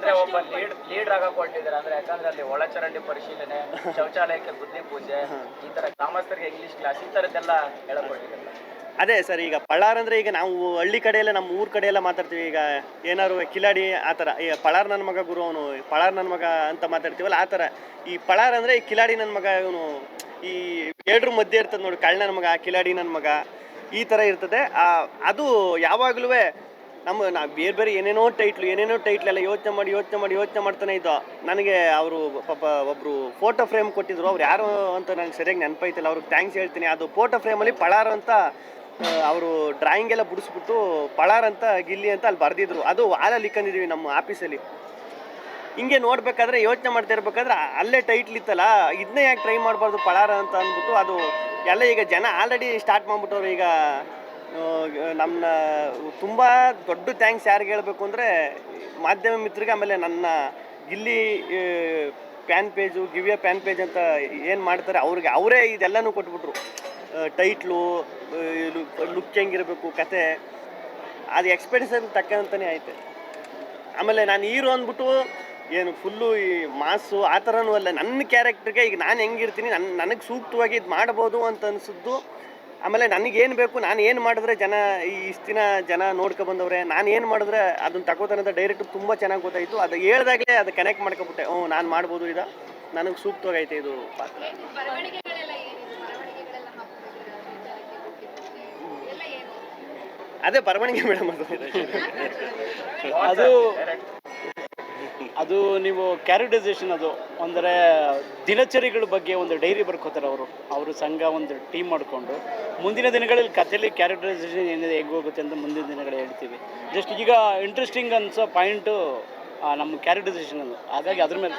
ಅಂದ್ರೆ ಒಬ್ಬ ಲೀಡರ್ ಆಗಕ್ಕೆ ಹೊರಟಿದ್ದಾರೆ ಅಂದ್ರೆ ಯಾಕಂದ್ರೆ ಅಲ್ಲಿ ಒಳಚರಂಡಿ ಪರಿಶೀಲನೆ, ಶೌಚಾಲಯಕ್ಕೆ ಬುದ್ಧಿ ಪೂಜೆ, ಈ ತರ ಗ್ರಾಮಸ್ಥರಿಗೆ ಇಂಗ್ಲಿಷ್ ಕ್ಲಾಸ್ ಈ ತರದ್ದೆಲ್ಲ ಹೇಳಕ್ ಹೊರಟಿದ್ದಾರೆ. ಅದೇ ಸರ್, ಈಗ ಪಳಾರ್ ಅಂದರೆ ಈಗ ನಾವು ಹಳ್ಳಿ ಕಡೆ ಎಲ್ಲ ನಮ್ಮ ಊರ ಕಡೆ ಎಲ್ಲ ಮಾತಾಡ್ತೀವಿ. ಈಗ ಏನಾದ್ರು ಕಿಲಾಡಿ ಆ ಥರ, ಈಗ ಪಳಾರ್ ನನ್ನ ಮಗ ಗುರು ಅವನು, ಪಳಾರ್ ನನ್ನ ಮಗ ಅಂತ ಮಾತಾಡ್ತೀವಲ್ಲ ಆ ಥರ. ಈ ಪಳಾರ್ ಅಂದರೆ ಈ ಕಿಲಾಡಿ ನನ್ನ ಮಗ ಇವನು, ಈ ಎರಡ್ರ ಮಧ್ಯೆ ಇರ್ತದೆ ನೋಡಿ, ಕಳ್ಳ ನನ್ನ ಮಗ, ಕಿಲಾಡಿ ನನ್ನ ಮಗ, ಈ ಥರ ಇರ್ತದೆ. ಅದು ಯಾವಾಗಲೂ ನಾವು ಬೇರೆ ಬೇರೆ ಏನೇನೋ ಟೈಟ್ಲೆಲ್ಲ ಯೋಚನೆ ಮಾಡ್ತಾನೆ ಇದ್ದೋ. ನನಗೆ ಅವರು ಪಾಪ ಒಬ್ಬರು ಫೋಟೋ ಫ್ರೇಮ್ ಕೊಟ್ಟಿದ್ರು, ಅವ್ರು ಯಾರು ಅಂತ ನನಗೆ ಸರಿಯಾಗಿ ನೆನಪೈತಿಲ್ಲ, ಅವ್ರಿಗೆ ಥ್ಯಾಂಕ್ಸ್ ಹೇಳ್ತೀನಿ. ಅದು ಫೋಟೋ ಫ್ರೇಮಲ್ಲಿ ಪಳಾರ್ ಅಂತ ಅವರು ಡ್ರಾಯಿಂಗ್ ಎಲ್ಲ ಬಿಡಿಸ್ಬಿಟ್ಟು ಪಳಾರ್ ಅಂತ ಗಿಲ್ಲಿ ಅಂತ ಅಲ್ಲಿ ಬರೆದಿದ್ರು. ಅದು ವಾಲಲ್ಲಿ ಇಕ್ಕಂದಿದ್ದೀವಿ ನಮ್ಮ ಆಫೀಸಲ್ಲಿ. ಹಿಂಗೆ ನೋಡ್ಬೇಕಾದ್ರೆ ಯೋಚನೆ ಮಾಡ್ತಾ ಇರ್ಬೇಕಾದ್ರೆ ಅಲ್ಲೇ ಟೈಟ್ಲ್ ಇತ್ತಲ್ಲ, ಇದನ್ನೇ ಯಾಕೆ ಟ್ರೈ ಮಾಡಬಾರ್ದು ಪಳಾರ ಅಂತ ಅಂದ್ಬಿಟ್ಟು ಅದು ಎಲ್ಲ ಈಗ ಜನ ಆಲ್ರೆಡಿ ಸ್ಟಾರ್ಟ್ ಮಾಡಿಬಿಟ್ಟವ್ರು. ಈಗ ನಮ್ಮ ತುಂಬ ದೊಡ್ಡ ಥ್ಯಾಂಕ್ಸ್ ಯಾರಿಗೆ ಹೇಳಬೇಕು ಅಂದರೆ ಮಾಧ್ಯಮ ಮಿತ್ರರಿಗೆ, ಆಮೇಲೆ ನನ್ನ ಗಿಲ್ಲಿ ಪ್ಯಾನ್ ಪೇಜು, ಗಿವಿಯ ಪ್ಯಾನ್ ಪೇಜ್ ಅಂತ ಏನು ಮಾಡ್ತಾರೆ ಅವ್ರಿಗೆ, ಅವರೇ ಇದೆಲ್ಲನೂ ಕೊಟ್ಬಿಟ್ರು. ಟೈಟ್ಲು, ಲುಕ್ ಹೆಂಗಿರಬೇಕು, ಕತೆ, ಅದು ಎಕ್ಸ್ಪೆಕ್ಟೇಷನ್ ತಕ್ಕಂತಲೇ ಐತೆ. ಆಮೇಲೆ ನಾನು ಹೀರೋ ಅಂದ್ಬಿಟ್ಟು ಏನು ಫುಲ್ಲು ಈ ಮಾಸು ಆ ಥರನೂ ಅಲ್ಲ. ನನ್ನ ಕ್ಯಾರೆಕ್ಟ್ರಿಗೆ ಈಗ ನಾನು ಹೆಂಗಿರ್ತೀನಿ, ನನಗೆ ಸೂಕ್ತವಾಗಿ ಇದು ಮಾಡ್ಬೋದು ಅಂತ ಅನಿಸಿದ್ದು. ಆಮೇಲೆ ನನಗೇನು ಬೇಕು, ನಾನು ಏನು ಮಾಡಿದ್ರೆ ಇಷ್ಟು ದಿನ ಜನ ನೋಡ್ಕೊಬಂದವ್ರೆ, ನಾನು ಏನು ಮಾಡಿದ್ರೆ ಅದನ್ನು ತಗೋತಾನೆ ಅಂತ ಡೈರೆಕ್ಟ್ ತುಂಬ ಚೆನ್ನಾಗಿ ಗೊತ್ತಾಯಿತು. ಅದು ಹೇಳ್ದಾಗಲೇ ಅದು ಕನೆಕ್ಟ್ ಮಾಡ್ಕೊಬಿಟ್ಟೆ, ನಾನು ಮಾಡ್ಬೋದು, ಇದು ನನಗೆ ಸೂಕ್ತವಾಗೈತೆ ಇದು ಪಾತ್ರ. ಅದೇ ಬರವಣಿಗೆ ಮೇಡಮ್, ಅದು ನೀವು ಕ್ಯಾರೆಕ್ಟರೈಸೇಷನ್, ಅದು ಅಂದರೆ ದಿನಚರಿಗಳ ಬಗ್ಗೆ ಒಂದು ಡೈರಿ ಬರ್ಕೋತಾರೆ ಅವರು ಸಂಘ ಒಂದು ಟೀಮ್ ಮಾಡಿಕೊಂಡು. ಮುಂದಿನ ದಿನಗಳಲ್ಲಿ ಕಥೆಯಲ್ಲಿ ಕ್ಯಾರೆಕ್ಟರೈಸೇಷನ್ ಏನಿದೆ, ಹೆಂಗೆ ಹೋಗುತ್ತೆ ಅಂತ ಮುಂದಿನ ದಿನಗಳು ಹೇಳ್ತೀವಿ. ಜಸ್ಟ್ ಈಗ ಇಂಟ್ರೆಸ್ಟಿಂಗ್ ಅನ್ಸೋ ಪಾಯಿಂಟು ನಮ್ಮ ಕ್ಯಾರೆಕ್ಟರೈಸೇಷನ್ ಅದು. ಹಾಗಾಗಿ ಅದ್ರ ಮೇಲೆ